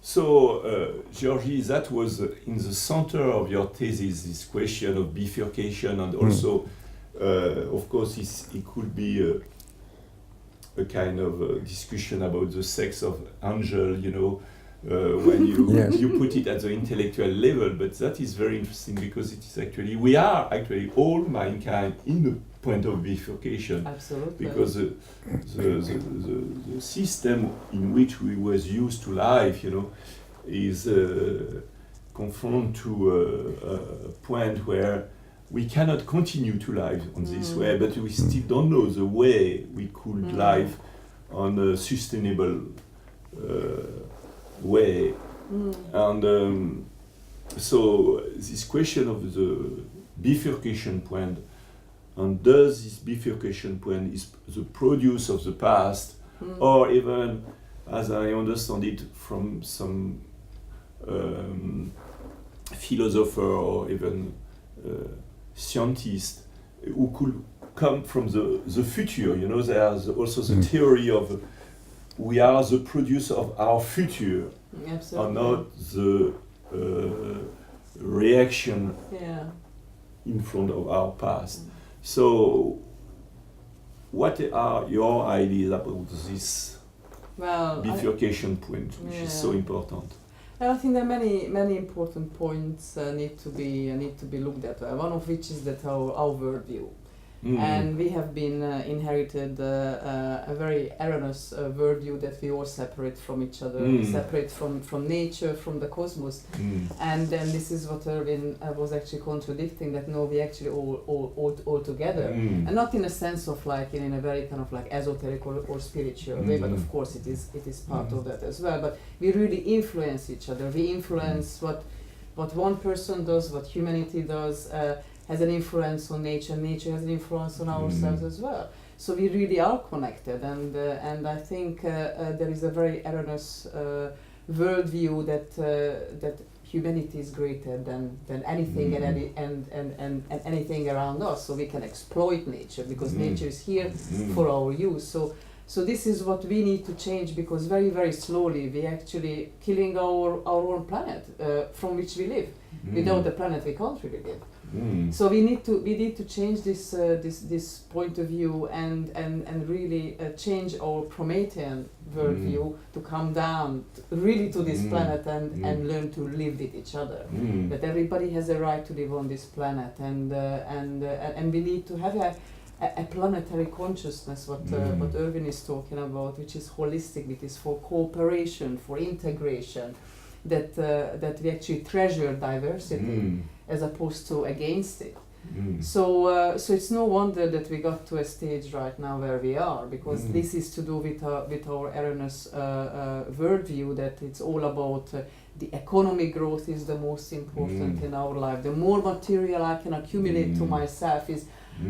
So, Georgie, that was in the center of your thesis, this question of bifurcation, and also, of course, it could be a kind of discussion about the sex of angel, when you put it at the intellectual level. But that is very interesting because it is we are actually all mankind in the point of bifurcation. Absolutely. Because the system in which we was used to live, is confronted to a point where we cannot continue to live on this way, but we still don't know the way we could live on a sustainable way. And so this question of the bifurcation point, and does this bifurcation point is the produce of the past, or even, as I understand it from some philosopher or even scientist who could come from the future. There's also the theory of we are the producer of our future. Absolutely. And not the reaction in front of our past. So, what are your ideas about this bifurcation point, which is so important? I think there are many important points need to be looked at. One of which is that our worldview. And we have been inherited a very erroneous worldview that we all separate from each other, separate from nature, from the cosmos. And then this is what Ervin was actually contradicting, that no, we actually all together. And not in a sense of in a very kind of esoteric or spiritual way, but of course it is part of that as well. But we really influence each other. We influence what one person does, what humanity does, has an influence on nature. Nature has an influence on ourselves as well. So we really are connected, and I think there is a very erroneous worldview that humanity is greater than anything and anything around us. So we can exploit nature because nature is here for our use. So this is what we need to change, because very, very slowly we actually killing our own planet from which we live. Without the planet we can't really live. So we need to change this point of view and really change our Promethean worldview to come down really to this planet and learn to live with each other. That everybody has a right to live on this planet, and we need to have a planetary consciousness, what Ervin is talking about, which is holistic, which is for cooperation, for integration, that we actually treasure diversity as opposed to against it. So it's no wonder that we got to a stage right now where we are, because this is to do with our erroneous worldview that it's all about the economic growth is the most important in our life. The more material I can accumulate to myself is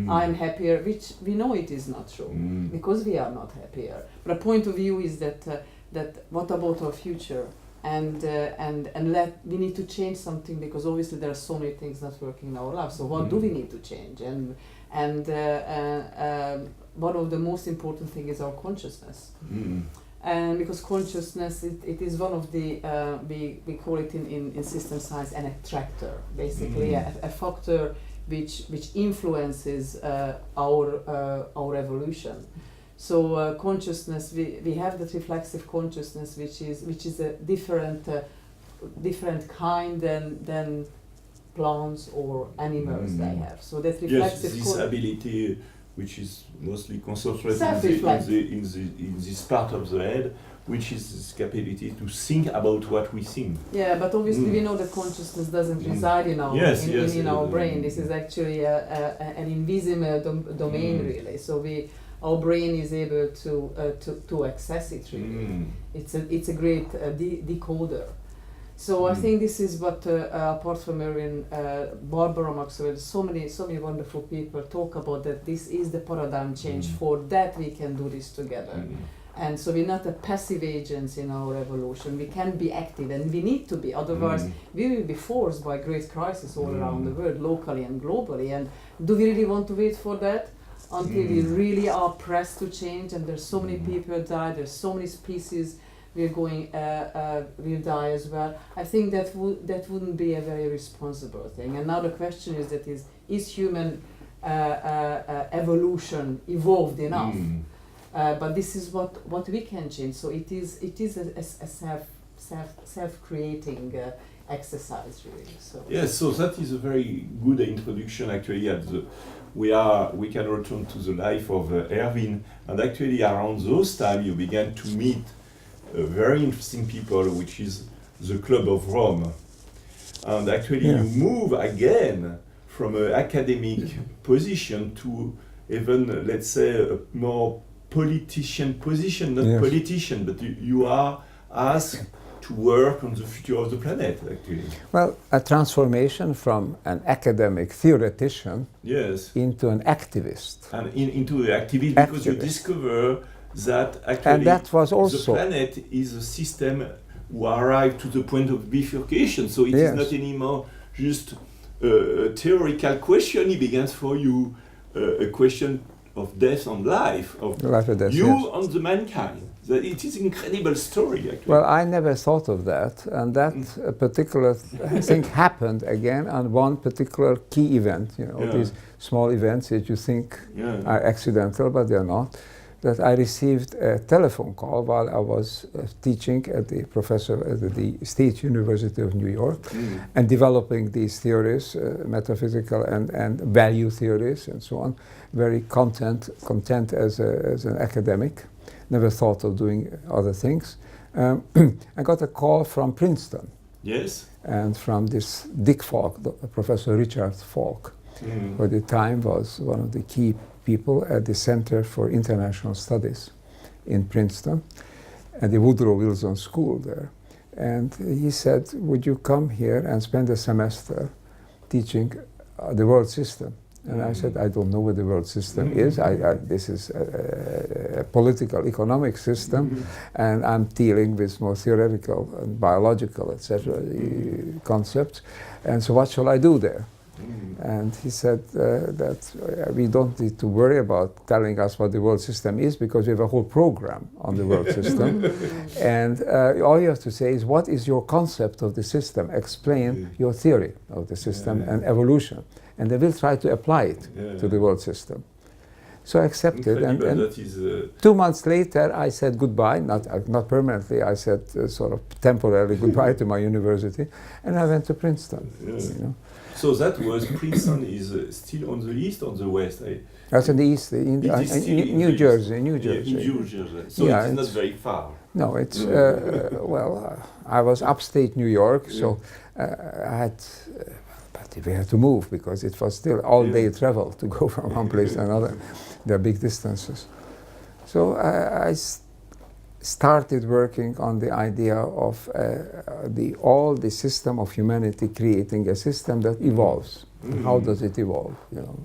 I'm happier, which we know it is not true, because we are not happier. But a point of view is that what about our future? And we need to change something, because obviously there are so many things not working in our lives. So what do we need to change? And one of the most important thing is our consciousness. And because consciousness, it is one of the we call it in system science an attractor, basically a factor which influences our evolution. So consciousness, we have that reflexive consciousness, which is a different kind than plants or animals they have. So that reflexive this ability, which is mostly concentrated in this part of the head, which is this capability to think about what we think. Yeah, but obviously we know that consciousness doesn't reside in our our brain. This is actually an invisible domain, really. So our brain is able to access it, really. It's a great decoder. So I think this is what, apart from Ervin, Barbara Maxwell, so many wonderful people talk about, that this is the paradigm change. For that we can do this together. And so we're not a passive agents in our evolution. We can be active, and we need to be. Otherwise, we will be forced by great crises all around the world, locally and globally. And do we really want to wait for that until we really are pressed to change? And there's so many people die. There's so many species we're going, we'll die as well. I think that wouldn't be a very responsible thing. And now the question is human evolution evolved enough? But this is what we can change. So it is a self-creating exercise, really. So yes, so that is a very good introduction. Actually, we can return to the life of Ervin, and actually around those times you began to meet very interesting people, which is the Club of Rome, and actually you move again from an academic position to even, let's say, a more politician position, not politician, but you are asked to work on the future of the planet, actually. Well, a transformation from an academic theoretician into an activist. And into the activist, because you discover that actually and that was also the planet is a system who arrived to the point of bifurcation, so it is not anymore just a theoretical question. It begins for you a question of death and life, of life and death, you and the mankind. That it is an incredible story, actually. Well, I never thought of that, and that particular thing happened again on one particular key event. You know, these small events that you think are accidental, but they're not. That I received a telephone call while I was teaching at the State University of New York and developing these theories, metaphysical and value theories and so on. Very content as an academic. Never thought of doing other things. I got a call from Princeton. Yes. And from this Dick Falk, Professor Richard Falk, who at the time was one of the key people at the Center for International Studies in Princeton, at the Woodrow Wilson School there. And he said, would you come here and spend a semester teaching the world system? And I said, I don't know what the world system is. This is a political, economic system, and I'm dealing with more theoretical and biological, etc. Concepts. And so what shall I do there? And he said that we don't need to worry about telling us what the world system is, because we have a whole program on the world system. And all you have to say is, what is your concept of the system? Explain your theory of the system and evolution. And they will try to apply it to the world system. So I accepted, and 2 months later I said goodbye, not permanently, I said sort of temporarily goodbye to my university, and I went to Princeton. You know. So that was, Princeton is still on the east or the west? That's in the east, in New Jersey. New Jersey. So it's not very far. No, it's, I was upstate New York, so I had, but we had to move because it was still all-day travel to go from one place to another. There are big distances. So I started working on the idea of all the system of humanity creating a system that evolves. How does it evolve? You know,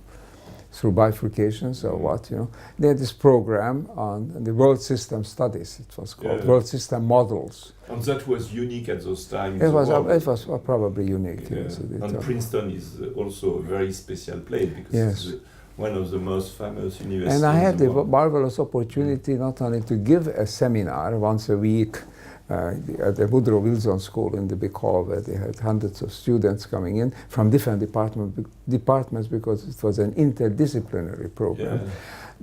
through bifurcations or what? You know, they had this program on the world system studies. It was called World System Models. And that was unique at those times. It was probably unique. Yes, and Princeton is also a very special place because it's one of the most famous universities. And I had the marvelous opportunity not only to give a seminar once a week at the Woodrow Wilson School in the big hall, where they had hundreds of students coming in from different departments because it was an interdisciplinary program.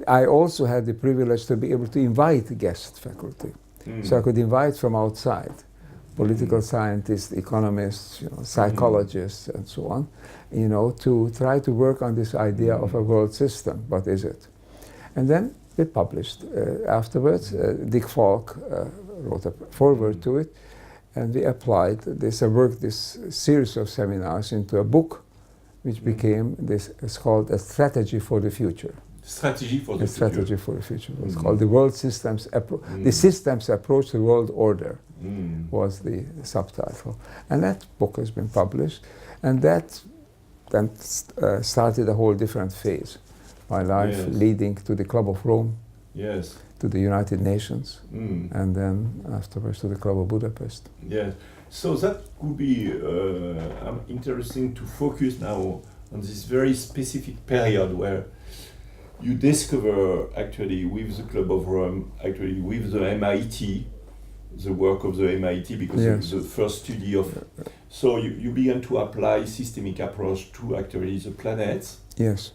I also had the privilege to be able to invite guest faculty. So I could invite from outside, political scientists, economists, psychologists, and so on, to try to work on this idea of a world system. What is it? And then we published afterwards. Dick Falk wrote a foreword to it, and we applied this. I worked this series of seminars into a book, which became this. It's called A Strategy for the Future. Strategy for the Future. Strategy for the Future. It's called the World Systems. The Systems Approach to the World Order was the subtitle, and that book has been published, and that then started a whole different phase. My life leading to the Club of Rome. Yes. To the United Nations, and then afterwards to the Club of Budapest. Yes, so that could be interesting to focus now on this very specific period where you discover actually with the Club of Rome, actually with the MIT, the work of the MIT because Yes. the first study of. So you began to apply systemic approach to actually the planets. Yes.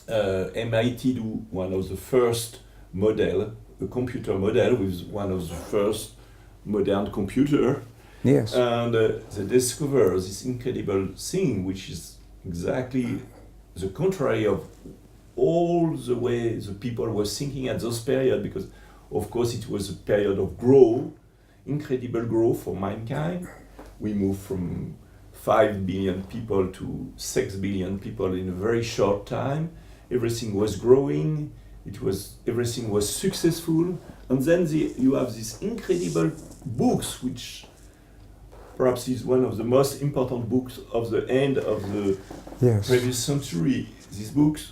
MIT do one of the first model, a computer model with one of the first modern computer. Yes. And they discover this incredible thing, which is exactly the contrary of all the way the people were thinking at those period, because of course it was a period of growth, incredible growth for mankind. We moved from 5 billion people to 6 billion people in a very short time. Everything was growing, everything was successful, and then you have these incredible books, which perhaps is one of the most important books of the end of the Yes. previous century. These books,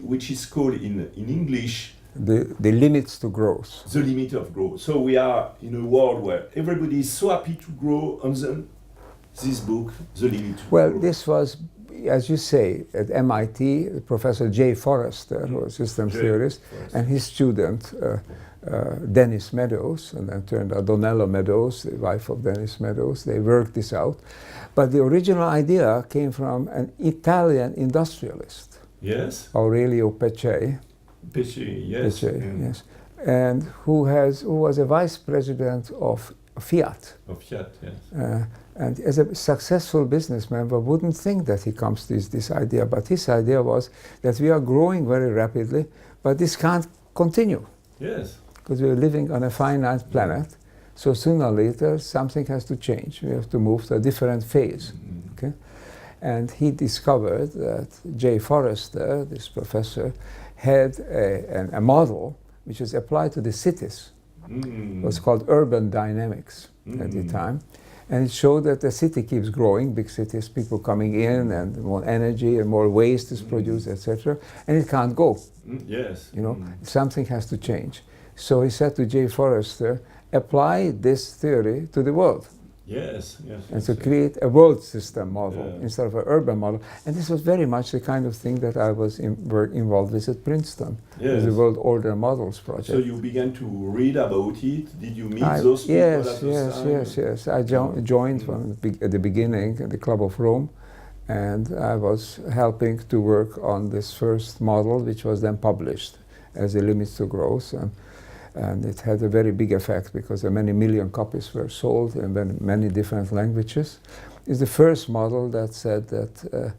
which is called in English, The limits to growth. The Limit of Growth. So we are in a world where everybody is so happy to grow, and then this book, The Limit to Well, Growth. this was, as you say, at MIT, Professor J. Forrester, who was a systems theorist, and his student, Dennis Meadows, and then turned out Donella Meadows, the wife of Dennis Meadows. They worked this out. But the original idea came from an Italian industrialist, Yes, Aurelio Peccei. Pesci, yes. Peccei, yes. And who was a vice president of Fiat. Of Fiat, yes. And as a successful businessman, one wouldn't think that he comes to this idea, but his idea was that we are growing very rapidly, but this can't continue Yes. because we're living on a finite planet. So sooner or later, something has to change. We have to move to a different phase. Okay? And he discovered that J. Forrester, this professor, had a model which was applied to the cities. It was called urban dynamics at the time. And it showed that the city keeps growing, big cities, people coming in, and more energy and more waste is produced, etc. And it can't go. Yes. You know, something has to change. So he said to J. Forrester, apply this theory to the world. Yes, yes. And yes, to yes. create a world system model Yeah. instead of an urban model. And this was very much the kind of thing that I was involved with at Princeton, with the Yes. World Order Models project. So you began to read about it. Did you meet those people yes, at those yes, time? yes. I joined at the beginning at the Club of Rome, and I was helping to work on this first model, which was then published as the Limits to Growth. And it had a very big effect because many million copies were sold in many different languages. It's the first model that said that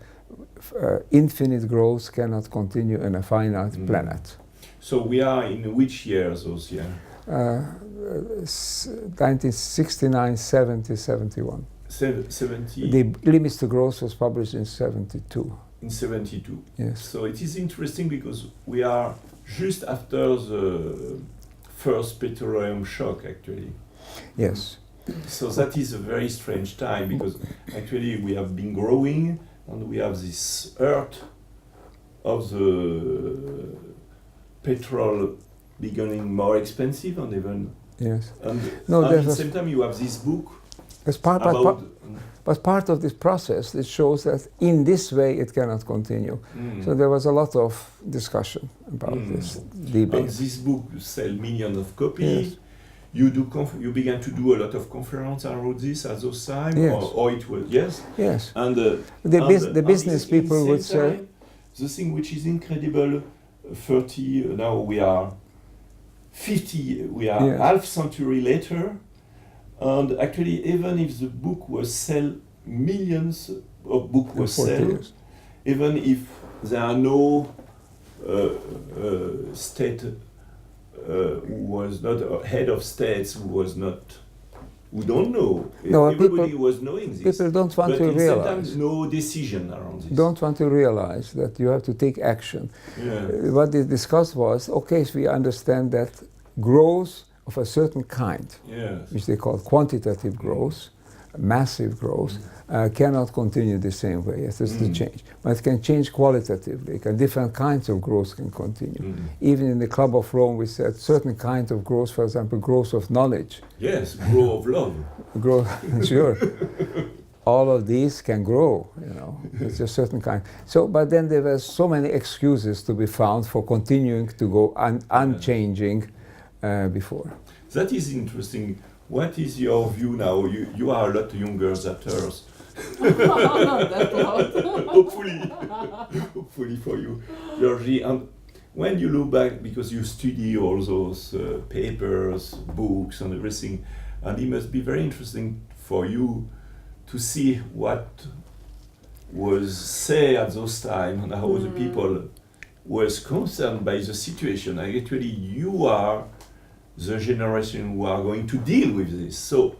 infinite growth cannot continue in a finite planet. So we are in which years those years? 1969, 70, 71. 70? The Limits to Growth was published in 72. In 72. Yes. So it is interesting because we are just after the first petroleum shock, actually. Yes. So that is a very strange time because actually we have been growing and we have this earth of the petrol becoming more expensive and even. Yes. And, No, and there at the was- same time you have this book As part, about. but part of this process, it shows that in this way it cannot continue. So there was a lot of discussion about this And debate. this book sell millions of copies. Yes. You began to do a lot of conference around this at those time, Yes. or it was yes. Yes. And The business in people same would say, time, the thing which is incredible, 30 now we are 50, we are Yes. half century later, and actually even if the book was sell millions of book in was 40 sell, years. even if there are no state who was not head of states who don't know. No, Everybody people- was knowing this. People don't want but to in the same time, realize. no decision around this. Don't want to realize that you have to take action. Yeah. What they discussed was, okay, so we understand that growth of a certain kind, Yes. which they call quantitative growth, massive growth, cannot continue the same way. It has to change. But it can change qualitatively. Different kinds of growth can continue. Even in the Club of Rome, we said certain kinds of growth, for example, growth of knowledge. Yes, grow of love. Grow, sure. All of these can grow, you know. It's a certain kind. So, but then there were so many excuses to be found for continuing to go unchanging before. That is interesting. What is your view now? You are a lot younger than us. Not that loud. Hopefully for you, Georgie. And when you look back, because you study all those papers, books, and everything, and it must be very interesting for you to see what was said at those times and how the people was concerned by the situation. And actually, you are the generation who are going to deal with this. So,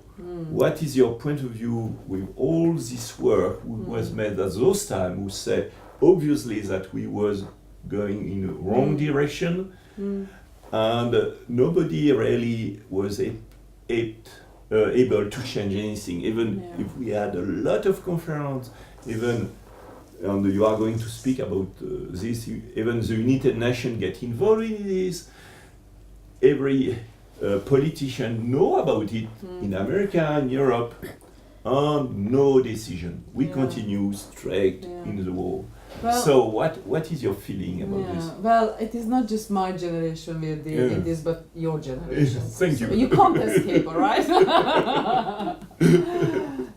what is your point of view with all this work who was made at those times, who say obviously that we was going in the wrong direction, and nobody really was able to change anything, even if we had a lot of conference, even, and you are going to speak about this, even the United Nations get involved in this, every politician know about it in America and Europe, and no decision. We continue straight in the war. Well, so what is your feeling about this? Well, it is not just my generation with in this, but your generation. Thank you. So you can't escape, all right?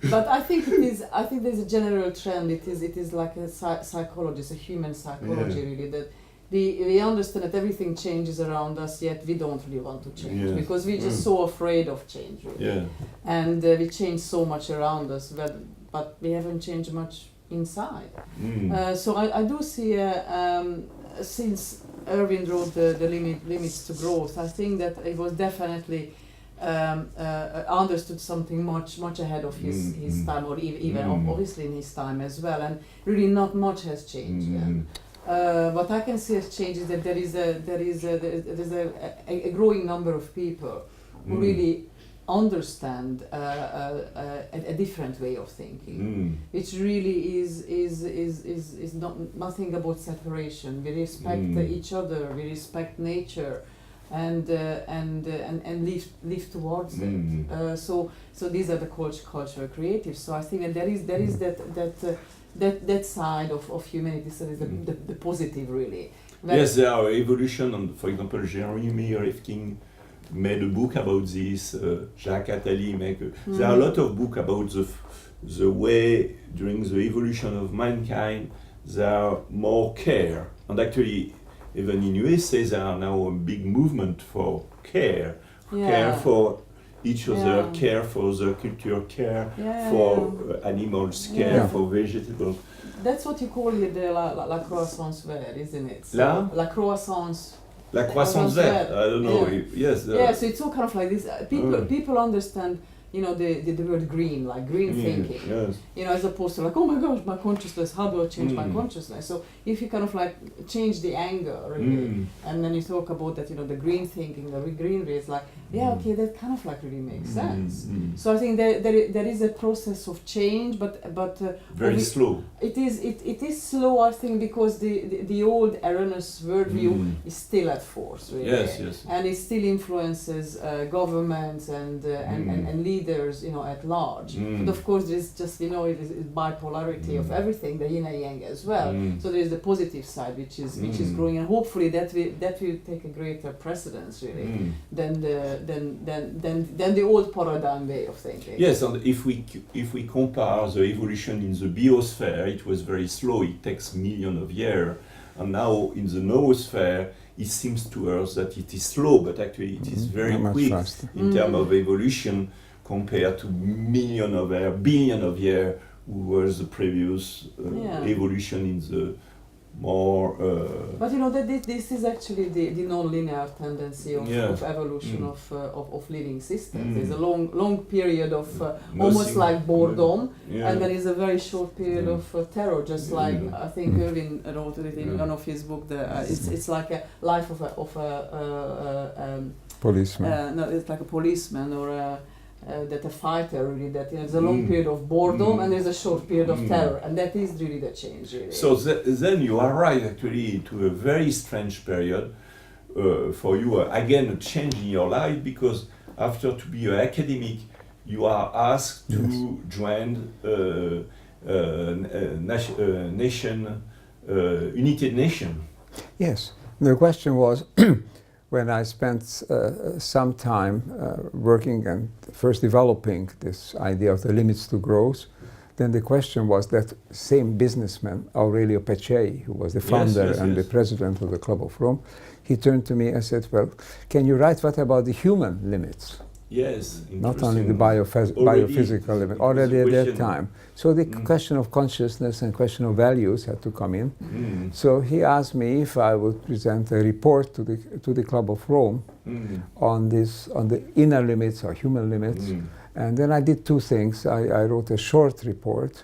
But I think it is. I think there's a general trend. It is like a psychology, it's a human psychology, really, that we understand that everything changes around us, yet we don't really want to change because we're just so afraid of change, really. And we change so much around us, but we haven't changed much inside. So I do see, since Ervin wrote the limits to growth, I think that it was definitely understood something much ahead of his time, or even obviously in his time as well, and really not much has changed. What I can see has changed is that there's a growing number of people who really understand a different way of thinking, which really is nothing about separation. We respect each other, we respect nature, and live towards it. So these are the cultural creatives. So I think that there is that side of humanity. So is the positive, really. Yes, there are evolution, and for example, Jeremy Rifkin made a book about this. Jacques Attali there are a lot of books about the way during the evolution of mankind there are more care, and actually even in USA there are now a big movement for care for each other, care for the culture, care for animals, care for vegetables. That's what you call it, the la croissance verte, isn't it? So la croissance. La croissance verte. I don't know. Yes. So it's all kind of like this. People understand, the word green, like green thinking. Yes. As opposed to like, oh my gosh, my consciousness. How do I change my consciousness? So if you kind of like change the angle, really, and then you talk about that, the green thinking, the green rays, like, okay, that kind of like really makes sense. So I think there is a process of change, but very slow. It is slow, I think, because the old erroneous worldview is still at force, really. Yes. And it still influences governments and leaders, at large. But of course, there is just, it is bipolarity of everything, the yin and yang as well. So there is the positive side, which is growing, and hopefully that will take a greater precedence, really, than the old paradigm way of thinking. Yes, and if we compare the evolution in the biosphere, it was very slow. It takes millions of years, and now in the noosphere, it seems to us that it is slow, but actually it is very quick in terms of evolution compared to billion of years, who was the previous evolution in the more. But that this is actually the non-linear tendency of evolution of living systems. There's a long period of almost like boredom, and there is a very short period of terror. Just like I think Ervin wrote it in one of his books. It's like a life of a policeman. No, it's like a policeman or that a fighter, really, that there's a long period of boredom and there's a short period of terror, and that is really the change, really. So then you are right, actually, to a very strange period for you, again, a change in your life, because after to be an academic, you are asked to join United Nation. Yes, the question was, when I spent some time working and first developing this idea of the limits to growth, then the question was that same businessman, Aurelio Peccei, who was the founder and the president of the Club of Rome, he turned to me and said, well, can you write what about the human limits? Yes, not only the biophysical limit, already at that time. So the question of consciousness and question of values had to come in. So he asked me if I would present a report to the Club of Rome on the inner limits or human limits. And then I did two things. I wrote a short report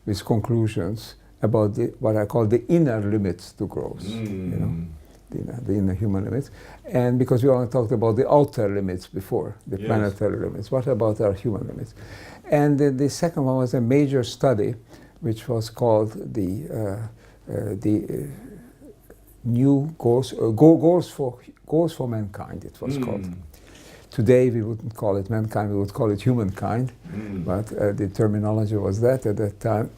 with conclusions about what I call the inner limits to growth. You know? The inner human limits, and because we only talked about the outer limits before, the planetary limits, what about our human limits? And the second one was a major study, which was called the new goals for mankind. It was called. Today we wouldn't call it mankind; we would call it humankind. But the terminology was that at that time.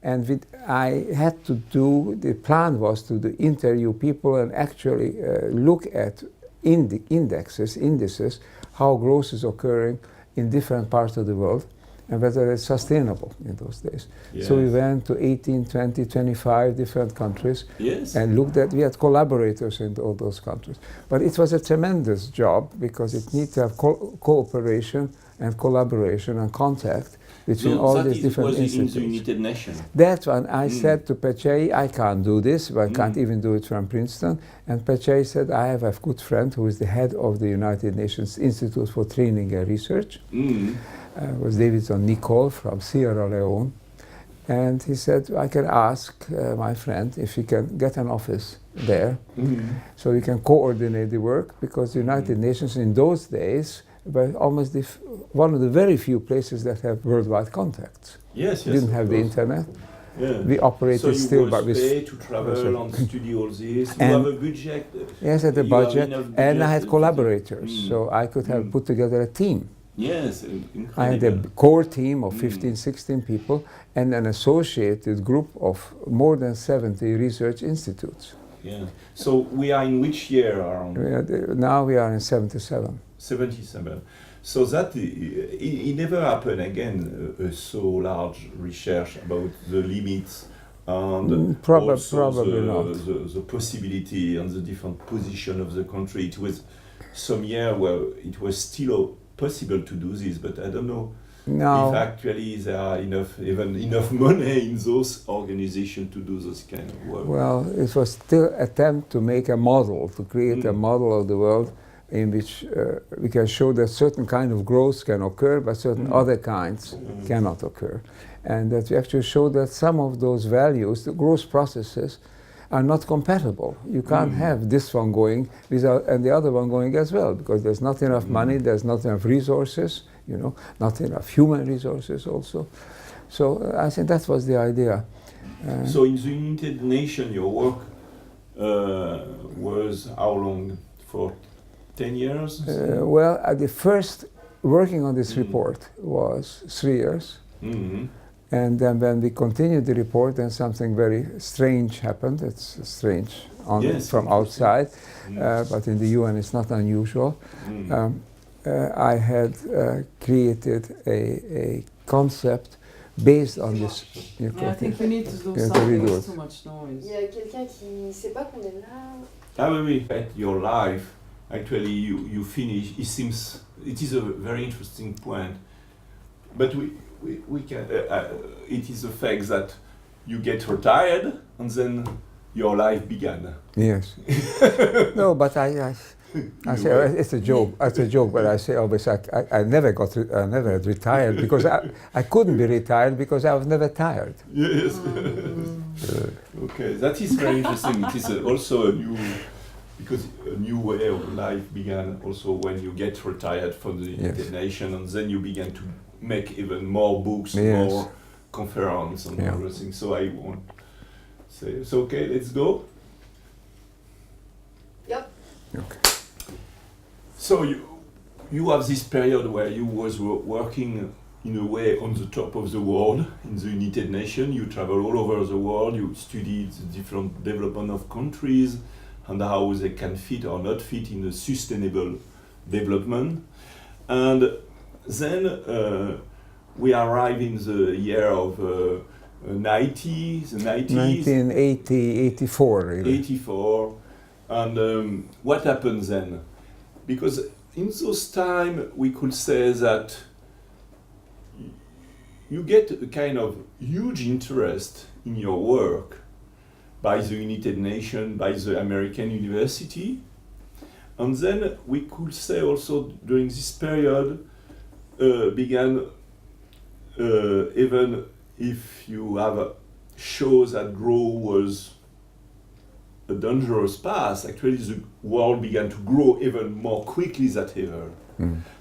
And I had to do, the plan was to interview people and actually look at indices, how growth is occurring in different parts of the world and whether it's sustainable in those days. So we went to 18, 20, 25 different countries and looked at, we had collaborators in all those countries. But it was a tremendous job because it needs to have cooperation and collaboration and contact between all these different institutions. In the United Nations. That one, I said to Peccei, I can't do this, I can't even do it from Princeton. And Peccei said, I have a good friend who is the head of the United Nations Institute for Training and Research. Was Davidson Nicole from Sierra Leone. And he said, I can ask my friend if he can get an office there so we can coordinate the work, because the United Nations in those days were almost one of the very few places that have worldwide contacts. Didn't have the internet. We operated still, but with paid to travel and study all this. And you have a budget. Yes, I had a budget, and I had collaborators, so I could have put together a team. Yes, incredible. I had a core team of 15, 16 people, and an associated group of more than 70 research institutes. So we are in which year around? Now we are in 77. 77. So that it never happened again, so large research about the limits and probably not. The possibility and the different position of the country. It was some year where it was still possible to do this, but I don't know if actually there are enough money in those organizations to do this kind of work. Well, it was still an attempt to make a model, to create a model of the world in which we can show that certain kind of growth can occur, but certain other kinds cannot occur. And that we actually show that some of those values, the growth processes, are not compatible. You can't have this one going without, and the other one going as well, because there's not enough money, there's not enough resources, you know, not enough human resources also. So I think that was the idea. So in the United Nations, your work was how long? For 10 years? Well, the first working on this report was 3 years. And then when we continued the report, then something very strange happened. It's strange from outside, but in the UN it's not unusual. I had created a concept based on this. I think we need to do something. There's too much noise. Il y a quelqu'un qui sait pas qu'on est là. Ah oui, at your life, actually you finish. It is a very interesting point, but we can. It is the fact that you get retired and then your life began. Yes. No, but I say it's a joke. It's a joke, but I say always I never had retired because I couldn't be retired because I was never tired. Yes. Okay, that is very interesting. It is also a new way of life began also when you get retired from the United Nations, and then you began to make even more books, more conferences and everything. So I won't say it's okay. Let's go. Yep. Okay. So you have this period where you was working in a way on the top of the world in the United Nations. You travel all over the world. You studied the different development of countries, and how they can fit or not fit in a sustainable development. And then we arrive in the year of 90s, 1980, 84, really. 84. And what happens then? Because in those times we could say that you get a kind of huge interest in your work by the United Nations, by the American University. And then we could say also during this period began, even if you have shows that grow was a dangerous path, actually the world began to grow even more quickly than ever.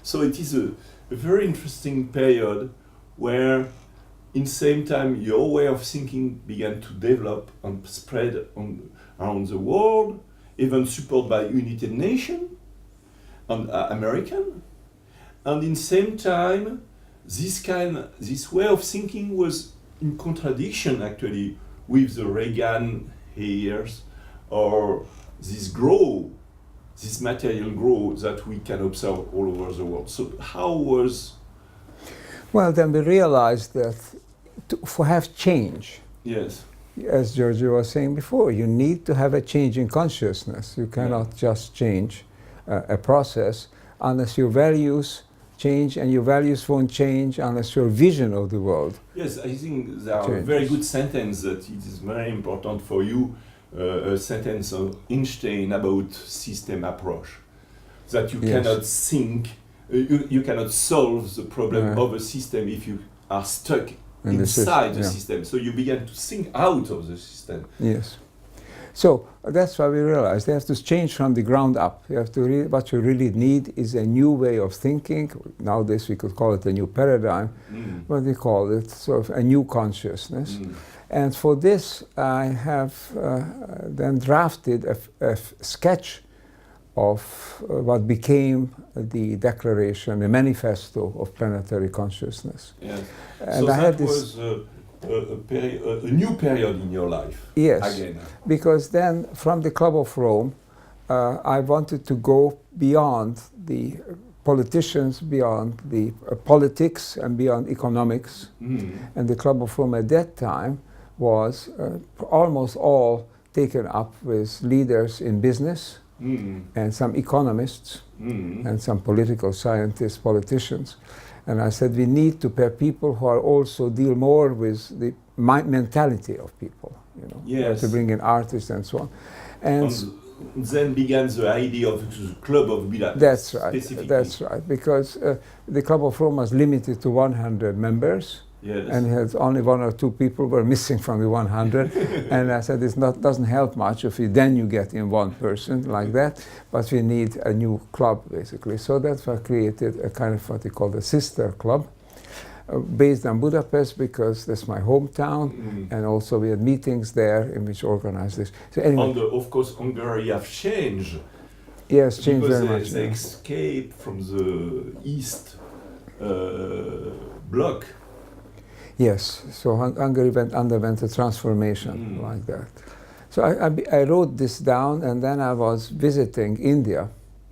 So it is a very interesting period where in same time your way of thinking began to develop and spread around the world, even supported by United Nations and American. And in same time, this way of thinking was in contradiction actually with the Reagan years, or this material growth that we can observe all over the world. So how was... Well, then we realized that to have change, Yes. as Giorgio was saying before, you need to have a change in consciousness. You cannot just change a process unless your values change, and your values won't change unless your vision of the world. Yes, I think there are a very good sentence that it is very important for you, a sentence of Einstein about system approach, that you cannot think, you cannot solve the problem of a system if you are stuck inside the system. So you begin to think out of the system. Yes. So that's why we realized they have to change from the ground up. You have to what you really need is a new way of thinking. Nowadays we could call it a new paradigm, but we call it sort of a new consciousness. And for this I have then drafted a sketch of what became the declaration, the manifesto of planetary consciousness. Yes. And so I had that was a new period in your life. Yes, again. Because then from the Club of Rome, I wanted to go beyond the politicians, beyond the politics, and beyond economics. And the Club of Rome at that time was almost all taken up with leaders in business, and some economists, and some political scientists, politicians. And I said we need to pair people who are also deal more with the mentality of people, you know, Yes. to bring in artists and so on. And then began the idea of the Club of Budapest. that's right, specifically. that's right, because the Club of Rome was limited to 100 members. Yes. And had only 1 or 2 people were missing from the 100. And I said, it doesn't help much if then you get in one person like that, but we need a new club, basically. So that's why I created a kind of what we call the sister club, based on Budapest, because that's my hometown, and also we had meetings there in which organized this. So anyway, of course, Hungary have changed. yes, changed very much. They escaped from the East bloc. Yes, so Hungary underwent a transformation like that. So I wrote this down, and then I was visiting India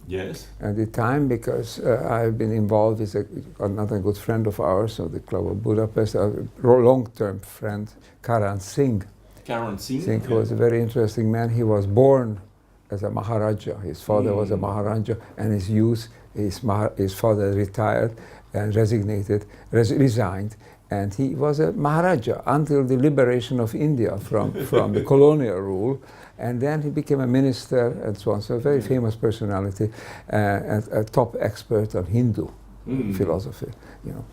Yes. at the time, because I've been involved with another good friend of ours of the Club of Budapest, a long-term friend, Karan Singh. Karan Singh. Who was a very interesting man. He was born as a Maharaja. His father was a Maharaja, and his father retired and resigned. And he was a Maharaja until the liberation of India from the colonial rule. And then he became a minister and so on. So a very famous personality, and a top expert on Hindu philosophy, you know.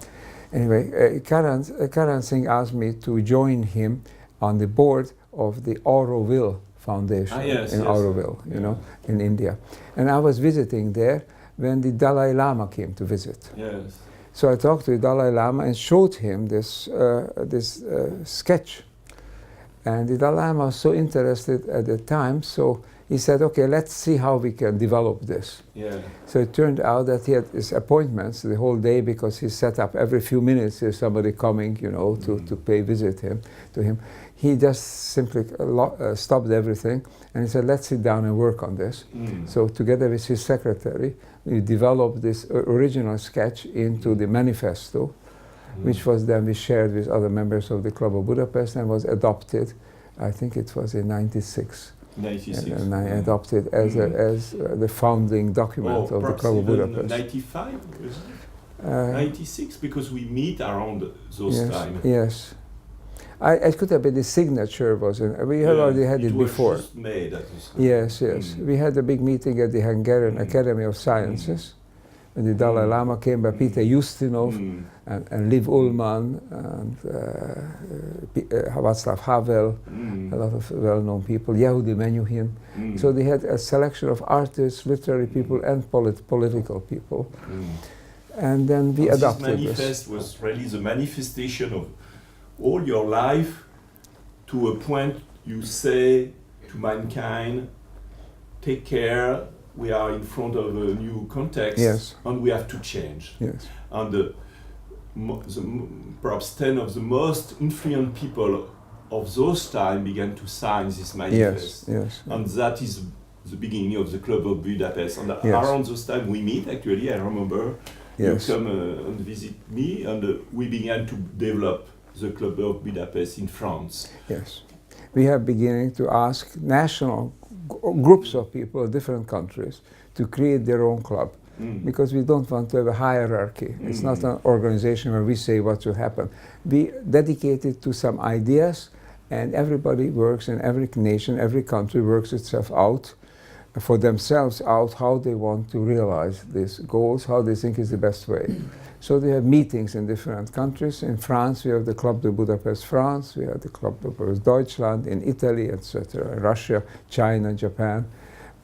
Anyway, Karan Singh asked me to join him on the board of the Auroville Foundation in Auroville, you know, in India. And I was visiting there when the Dalai Lama came to visit. Yes. So I talked to the Dalai Lama and showed him this sketch. And the Dalai Lama was so interested at the time, so he said, okay, let's see how we can develop this. Yeah. So it turned out that he had his appointments the whole day because he set up every few minutes there's somebody coming, you know, to pay visit to him. He just simply stopped everything and he said, let's sit down and work on this. So together with his secretary, we developed this original sketch into the manifesto, which was then we shared with other members of the Club of Budapest and was adopted. I think it was in '96. 96. And I adopted as the founding document of the Club of Budapest. 95, was it? 96, because we meet around those yes, times. Yes. It could have been the signature was in, we had already had it before. It was just made at this time. Yes, yes. We had a big meeting at the Hungarian Academy of Sciences. When the Dalai Lama came by, Peter Ustinov and Liv Ullmann and Václav Havel, a lot of well-known people, Yehudi Menuhin. So they had a selection of artists, literary people and political people. And then we adopted this manifest was really the manifestation of all your life to a point you say to mankind, take care, we are in front of a new context, yes, and we have to change. Yes. And perhaps 10 of the most influential people of those times began to sign this manifest. Yes, yes. And that is the beginning of the Club of Budapest. And yes, around those time we meet, actually, I remember, yes, you come and visit me, and we began to develop the Club of Budapest in France. Yes. We are beginning to ask national groups of people of different countries to create their own club, because we don't want to have a hierarchy. It's not an organization where we say what will happen. We dedicate it to some ideas, and everybody works in every nation, every country works itself out for themselves out how they want to realize these goals, how they think is the best way. So they have meetings in different countries. In France, we have the Club de Budapest France, we have the Club de Budapest Deutschland, in Italy, etc., Russia, China, Japan,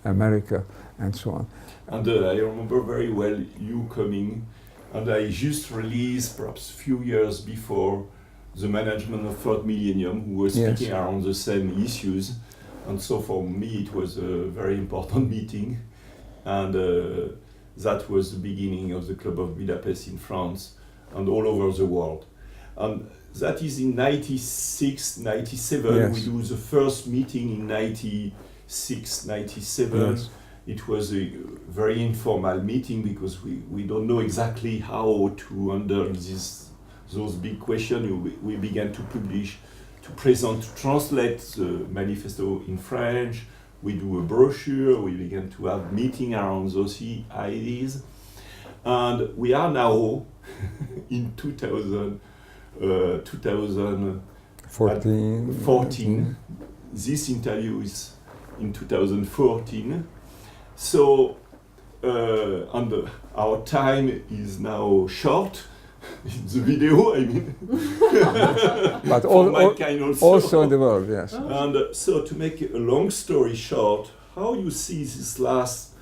America, and so on. And I remember very well you coming, and I just released, perhaps a few years before, the management of Third Millennium, who was speaking around the same issues. And so for me, it was a very important meeting. And that was the beginning of the Club of Budapest in France and all over the world. And that is in 96, 97. Yes. We do the first meeting in 96, 97. Yes. It was a very informal meeting because we don't know exactly how to handle those big questions. We began to publish, to present, to translate the manifesto in French. We do a brochure, we began to have meeting around those ideas. And we are now in 2014. This interview is in 2014. So, and our time is now short. The video, I mean. But also in the world, yes. And so to make a long story short, how you see this last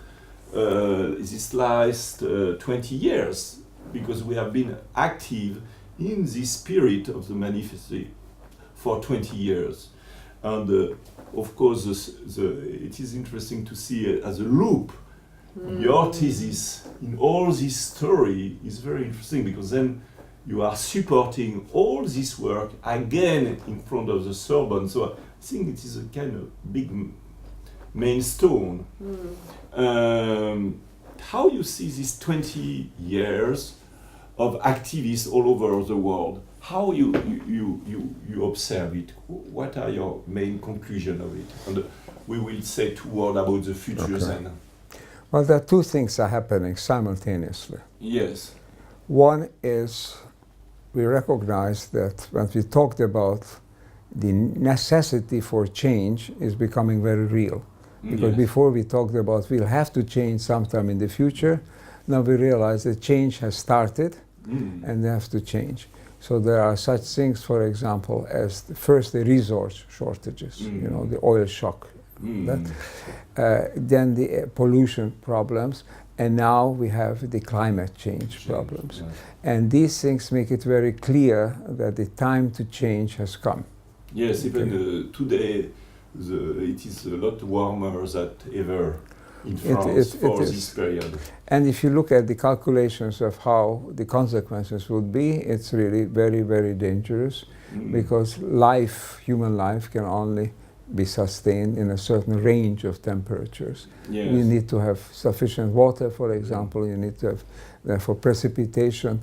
20 years, because we have been active in the spirit of the manifesto for 20 years. And of course, it is interesting to see it as a loop. Your thesis in all this story is very interesting, because then you are supporting all this work again in front of the Sorbonne. So I think it is a kind of big main stone. How you see these 20 years of activists all over the world? How you observe it? What are your main conclusions of it? And we will say 2 words about the future then. Well, there are 2 things are happening simultaneously. Yes. One is we recognize that when we talked about the necessity for change is becoming very real. Because before we talked about we'll have to change sometime in the future, now we realize that change has started and they have to change. So there are such things, for example, as first the resource shortages, you know, the oil shock. Then the pollution problems, and now we have the climate change problems. And these things make it very clear that the time to change has come. Yes, even today it is a lot warmer than ever in France for this period. And if you look at the calculations of how the consequences would be, it's really very, very dangerous, because human life can only be sustained in a certain range of temperatures. Yes. You need to have sufficient water, for example. You need to have, therefore, precipitation.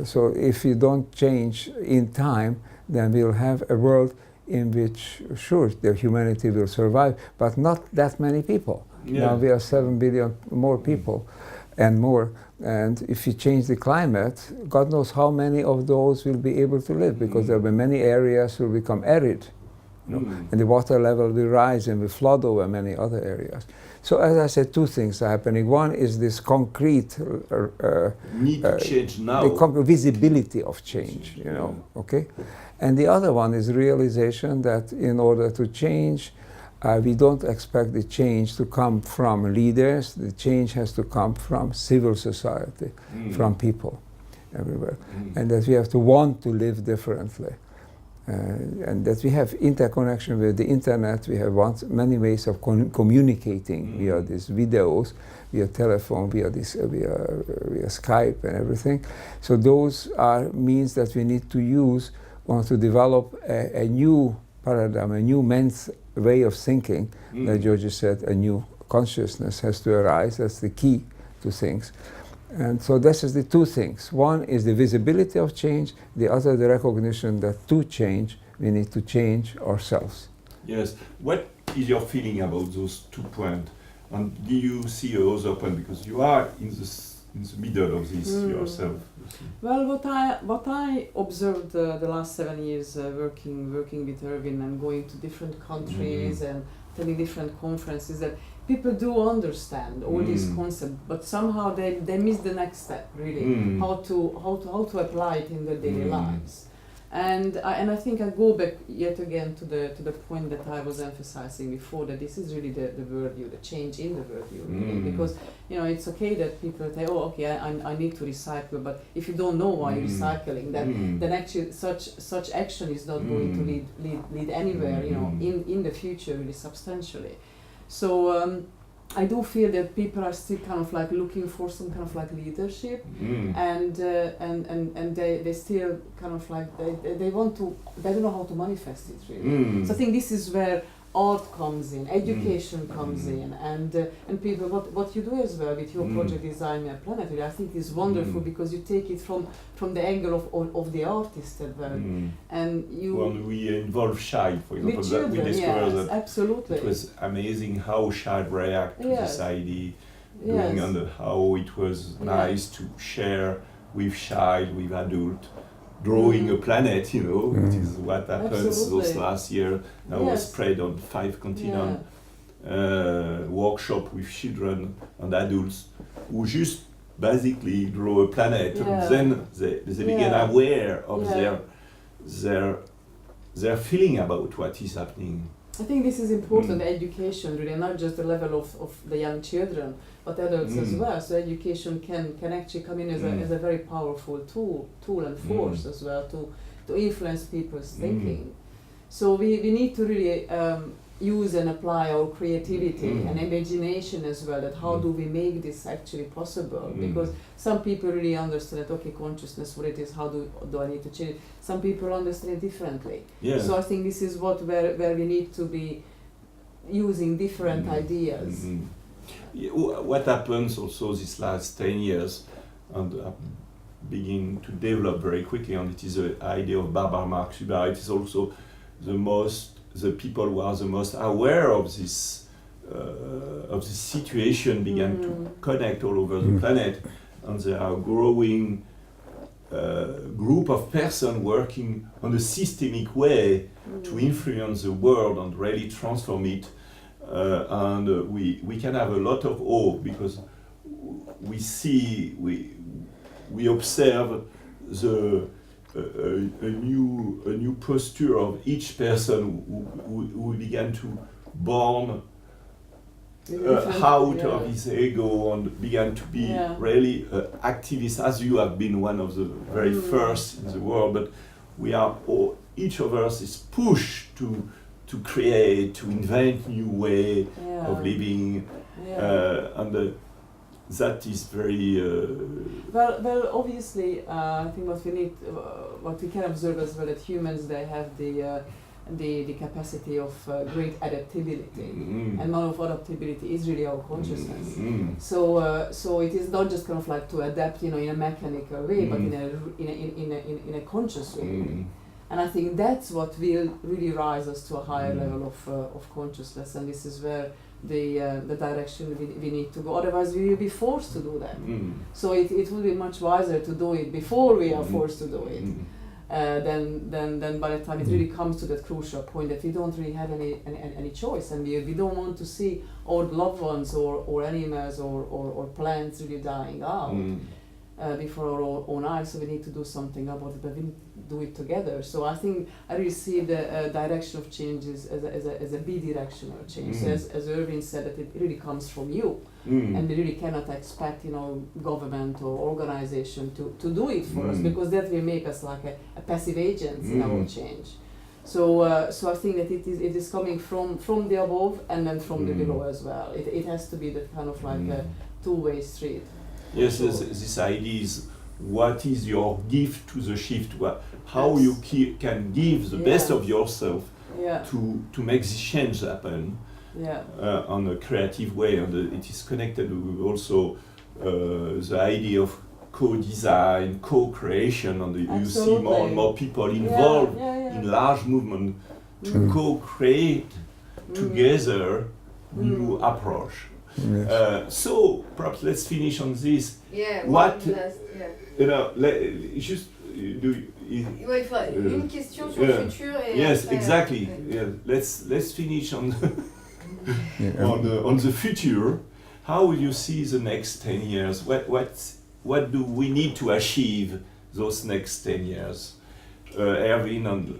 So if you don't change in time, then we'll have a world in which, sure, the humanity will survive, but not that many people. Yeah. Now we are 7 billion more people and more. And if you change the climate, God knows how many of those will be able to live, because there will be many areas will become arid. And the water level will rise and will flood over many other areas. So as I said, two things are happening. One is this concrete need to change now. The concrete visibility of change, you know, okay? And the other one is realization that in order to change, we don't expect the change to come from leaders. The change has to come from civil society, from people everywhere. And that we have to want to live differently. And that we have interconnection with the internet. We have many ways of communicating via these videos, via telephone, via Skype and everything. So those are means that we need to use to develop a new paradigm, a new men's way of thinking. Like Georgie said, a new consciousness has to arise. That's the key to things. And so this is the two things. One is the visibility of change, the other the recognition that to change, we need to change ourselves. Yes. What is your feeling about those 2 points? And do you see other point? Because you are in the middle of this yourself. Well, what I observed the last 7 years working with Ervin and going to different countries and attending different conferences, that people do understand all these concepts, but somehow they miss the next step, really, how to apply it in their daily lives. And I think I go back yet again to the point that I was emphasizing before, that this is really the worldview, the change in the worldview, really. Because it's okay that people say, oh, okay, I need to recycle, but if you don't know why you're recycling, then actually such action is not going to lead anywhere, in the future, really substantially. So I do feel that people are still kind of like looking for some kind of like leadership, and they still kind of like they don't know how to manifest it, really. So I think this is where art comes in, education comes in, and people, what you do as well with your project Design My Planet, really, I think is wonderful, because you take it from the angle of the artist as well, and you. When we involve child, for example, children, we discovered that absolutely. it was amazing how child react to this idea, and how it was nice to share with child, with adult, drawing a planet, which is what happens those last year. Now spread on 5 continents, workshop with children and adults who just basically draw a planet, and then they become aware of their feeling about what is happening. I think this is important, education, really, not just the level of the young children, but adults as well. So education can actually come in as a very powerful tool and force as well to influence people's thinking. So we need to really use and apply our creativity and imagination as well, that how do we make this actually possible, because some people really understand that, okay, consciousness, what it is, how do I need to change it. Some people understand it differently. So I think this is where we need to be using different ideas. What happens also these last 10 years, and begin to develop very quickly, and it is the idea of Barbara Marx Huber. It is also the people who are the most aware of this situation began to connect all over the planet, and there are growing group of persons working on a systemic way to influence the world and really transform it, and we can have a lot of awe, because we observe a new posture of each person who began to born out of his ego and began to be really activists, as you have been one of the very first in the world. But we are each of us is pushed to to create, to invent new way Yeah. of living, Yeah. and that is very. Well, obviously, I think what we need, what we can observe as well, that humans, they have the capacity of great adaptability, and one of adaptability is really our consciousness. So it is not just kind of like to adapt, in a mechanical way, but in a conscious way. And I think that's what will really rise us to a higher level of consciousness, and this is where the direction we need to go. Otherwise, we will be forced to do that. So it will be much wiser to do it before we are forced to do it, than by the time it really comes to that crucial point that we don't really have any choice, and we don't want to see our loved ones or animals or plants really dying out before our own eyes. So we need to do something about it, but we need to do it together. So I think I really see the direction of change as a bidirectional change. So as Ervin said, that it really comes from you, and we really cannot expect government or organization to do it for us, because that will make us like a passive agent in our change. So I think that it is coming from the above and then from the below as well. It has to be that kind of like a two-way street. Yes, this idea is what is your gift to the shift? How you can give the best of yourself to make this change happen on a creative way, and it is connected with also the idea of co-design, co-creation, and you see more and more people involved in large movement to co-create together new approach. Yes. So perhaps let's finish on this. Yeah, What one last, just do il faut une question sur le futur et yes, après, exactly. ouais. Yeah, let's finish on on the future. How will you see the next 10 years? What do we need to achieve those next 10 years? Ervin and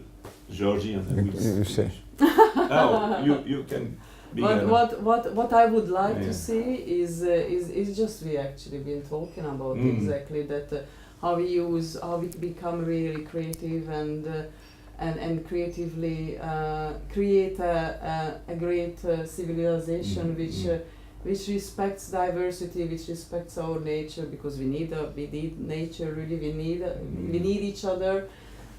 Georgie, and then You say. Now you can. But what I would like to see is just we actually been talking about exactly that how we become really creative and creatively create a great civilization which respects diversity, which respects our nature, because we need nature really. We need each other,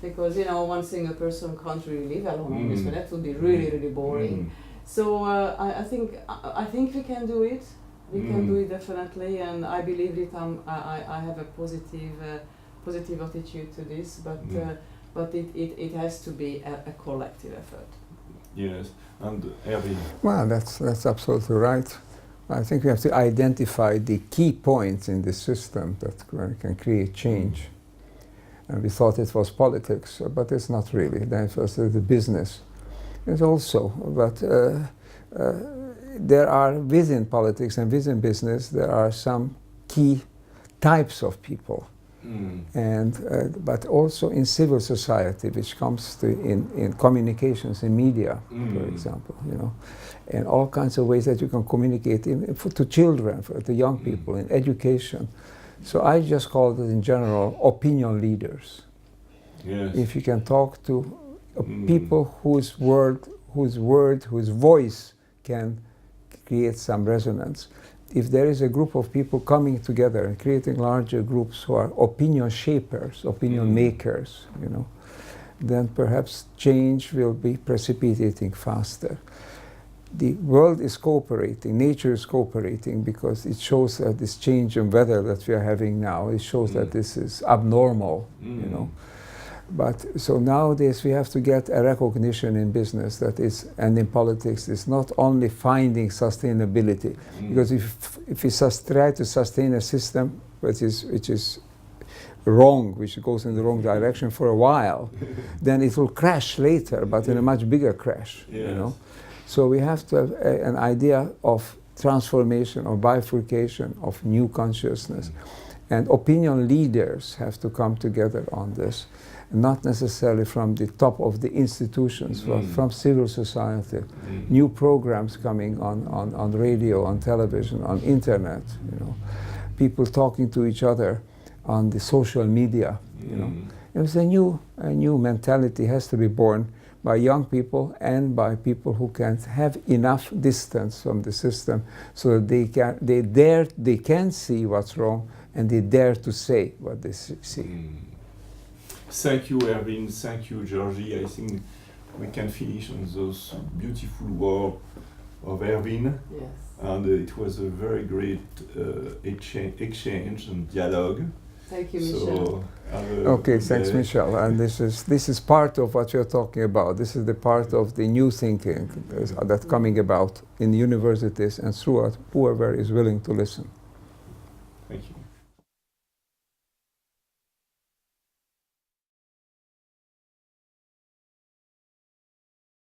because one single person can't really live alone on this, but that would be really boring. So I think we can do it. We can do it definitely, and I believe that I have a positive attitude to this. But it has to be a collective effort. Yes, and Ervin. Well, that's absolutely right. I think we have to identify the key points in the system that can create change. And we thought it was politics, but it's not really. That was the business. It's also, but there are within politics and within business, there are some key types of people, and but also in civil society, which comes to in communications, in media, for example, and all kinds of ways that you can communicate to children, to young people, in education. So I just call it in general opinion leaders. Yes. If you can talk to people whose voice can create some resonance. If there is a group of people coming together and creating larger groups who are opinion shapers, opinion makers, then perhaps change will be precipitating faster. The world is cooperating, nature is cooperating, because it shows that this change in weather that we are having now, it shows that this is abnormal, But so nowadays we have to get a recognition in business that is, and in politics, is not only finding sustainability, because if we try to sustain a system which is wrong, which goes in the wrong direction for a while, then it will crash later, but in a much bigger crash, So we have to have an idea of transformation, or bifurcation, of new consciousness. And opinion leaders have to come together on this, not necessarily from the top of the institutions, but from civil society. New programs coming on radio, on television, on internet, people talking to each other on the social media, It was a new mentality has to be born, by young people and by people who can have enough distance from the system so that they can see what's wrong and they dare to say what they see. Thank you, Ervin. Thank you, Georgie. I think we can finish on those beautiful words of Ervin. Yes. And it was a very great exchange and dialogue. Thank you, Michel. Okay, thanks, Michel. And this is part of what you're talking about. This is the part of the new thinking that's coming about in universities and throughout whoever is willing to listen. Thank you.